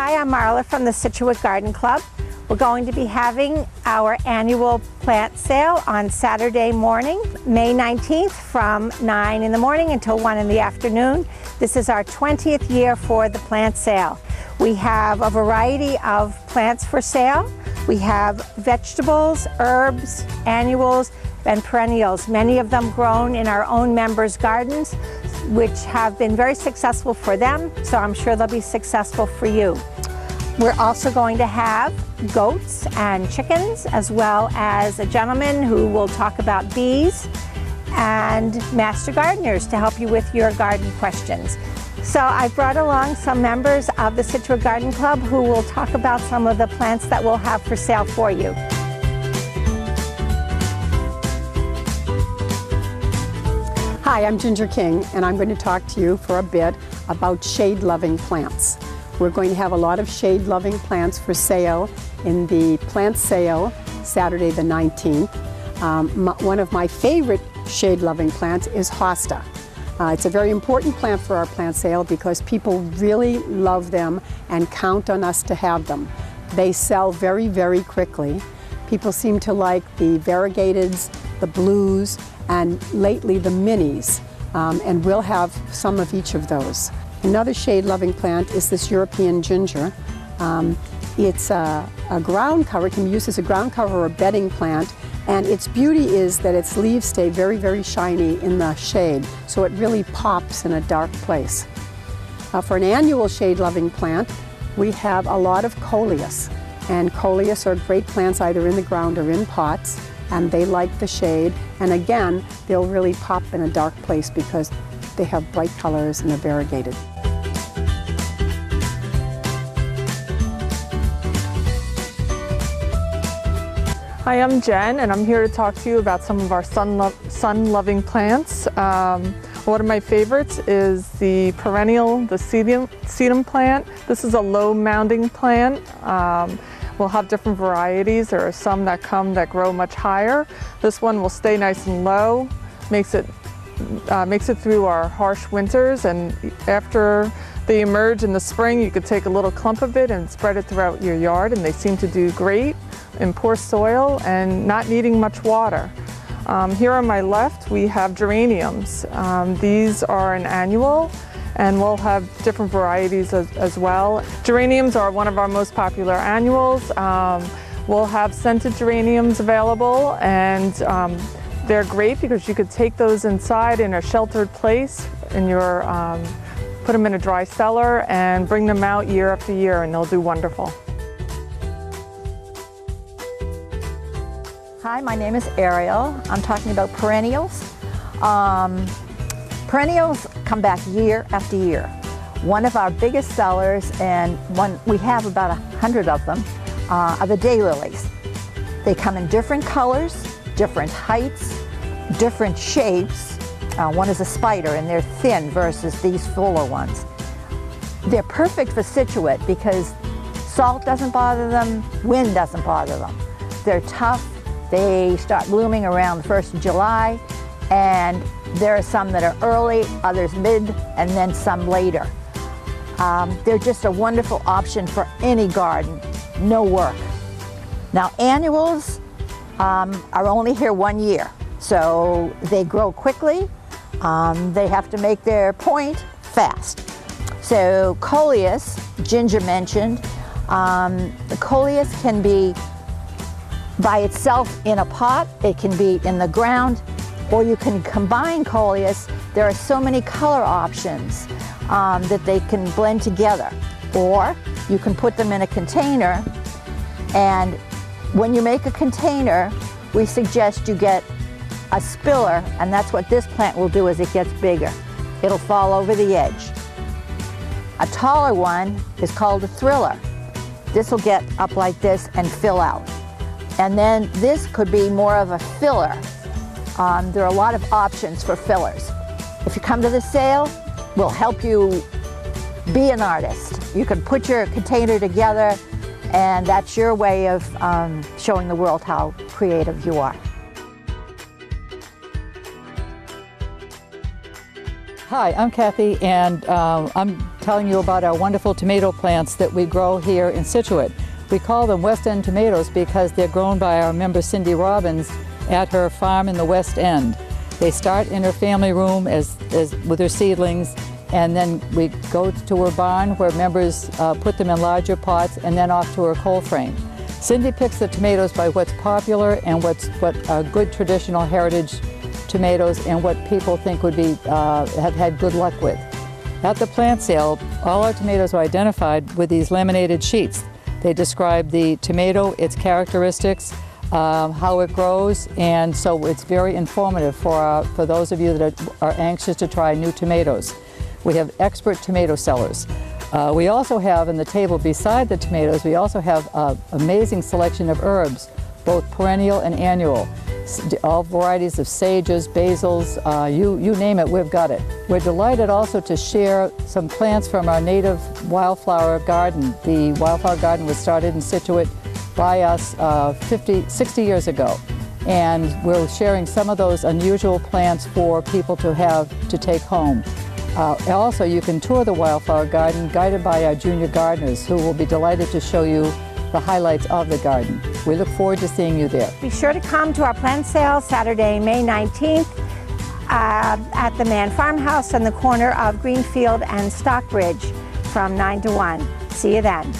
Hi, I'm Marla from the Scituate Garden Club. We're going to be having our annual plant sale on Saturday morning, May 19th from 9 in the morning until 1 in the afternoon. This is our 20th year for the plant sale. We have a variety of plants for sale. We have vegetables, herbs, annuals, and perennials, many of them grown in our own members' gardens, which have been very successful for them, so I'm sure they'll be successful for you. We're also going to have goats and chickens, as well as a gentleman who will talk about bees, and master gardeners to help you with your garden questions. So I brought along some members of the Scituate Garden Club who will talk about some of the plants that we'll have for sale for you. Hi, I'm Ginger King, and I'm going to talk to you for a bit about shade-loving plants. We're going to have a lot of shade-loving plants for sale in the plant sale Saturday the 19th. One of my favorite shade-loving plants is hosta. It's a very important plant for our plant sale because people really love them and count on us to have them. They sell very, very quickly. People seem to like the variegateds, the blues, and lately the minis, and we'll have some of each of those. Another shade-loving plant is this European ginger. It's a ground cover. It can be used as a ground cover or a bedding plant, and its beauty is that its leaves stay very, very shiny in the shade, so it really pops in a dark place. For an annual shade-loving plant, we have a lot of coleus, and coleus are great plants either in the ground or in pots, and they like the shade, and again, they'll really pop in a dark place because they have bright colors and they're variegated. Hi, I'm Jen, and I'm here to talk to you about some of our sun-loving plants. One of my favorites is the perennial, the sedum plant. This is a low-mounding plant. We'll have different varieties. There are some that grow much higher. This one will stay nice and low, makes it through our harsh winters, and after they emerge in the spring, you could take a little clump of it and spread it throughout your yard, and they seem to do great in poor soil and not needing much water. Here on my left, we have geraniums. These are an annual, and we'll have different varieties as well. Geraniums are one of our most popular annuals. We'll have scented geraniums available, and they're great because you could take those inside in a sheltered place in your, put them in a dry cellar and bring them out year after year, and they'll do wonderful. Hi, my name is Ariel. I'm talking about perennials. Perennials come back year after year. One of our biggest sellers, and we have about 100 of them, are the daylilies. They come in different colors, different heights, different shapes. One is a spider, and they're thin versus these fuller ones. They're perfect for Scituate because salt doesn't bother them, wind doesn't bother them. They're tough. They start blooming around the 1st of July, and there are some that are early, others mid, and then some later. They're just a wonderful option for any garden, no work. Now, annuals are only here 1 year, so they grow quickly. They have to make their point fast. So coleus, Ginger mentioned, the coleus can be by itself in a pot, it can be in the ground, or you can combine coleus. There are so many color options that they can blend together. Or you can put them in a container, and when you make a container, we suggest you get a spiller, and that's what this plant will do as it gets bigger. It'll fall over the edge. A taller one is called a thriller. This will get up like this and fill out. And then this could be more of a filler. There are a lot of options for fillers. If you come to the sale, we'll help you be an artist. You can put your container together, and that's your way of showing the world how creative you are. Hi, I'm Kathy, and I'm telling you about our wonderful tomato plants that we grow here in Scituate. We call them West End tomatoes because they're grown by our member Cindy Robbins at her farm in the West End. They start in her family room as with her seedlings, and then we go to her barn where members put them in larger pots, and then off to her cold frame. Cindy picks the tomatoes by what's popular and what are good traditional heritage tomatoes and what people think would be have had good luck with. At the plant sale, all our tomatoes are identified with these laminated sheets. They describe the tomato, its characteristics, how it grows, and so it's very informative for those of you that are anxious to try new tomatoes. We have expert tomato sellers. We also have in the table beside the tomatoes, we also have an amazing selection of herbs, both perennial and annual. All varieties of sages, basils, you name it, we've got it. We're delighted also to share some plants from our native wildflower garden. The wildflower garden was started in Scituate by us 60 years ago. And we're sharing some of those unusual plants for people to take home. Also, you can tour the wildflower garden guided by our junior gardeners who will be delighted to show you the highlights of the garden. We look forward to seeing you there. Be sure to come to our plant sale Saturday, May 19th at the Mann Farmhouse on the corner of Greenfield and Stockbridge from 9 to 1. See you then.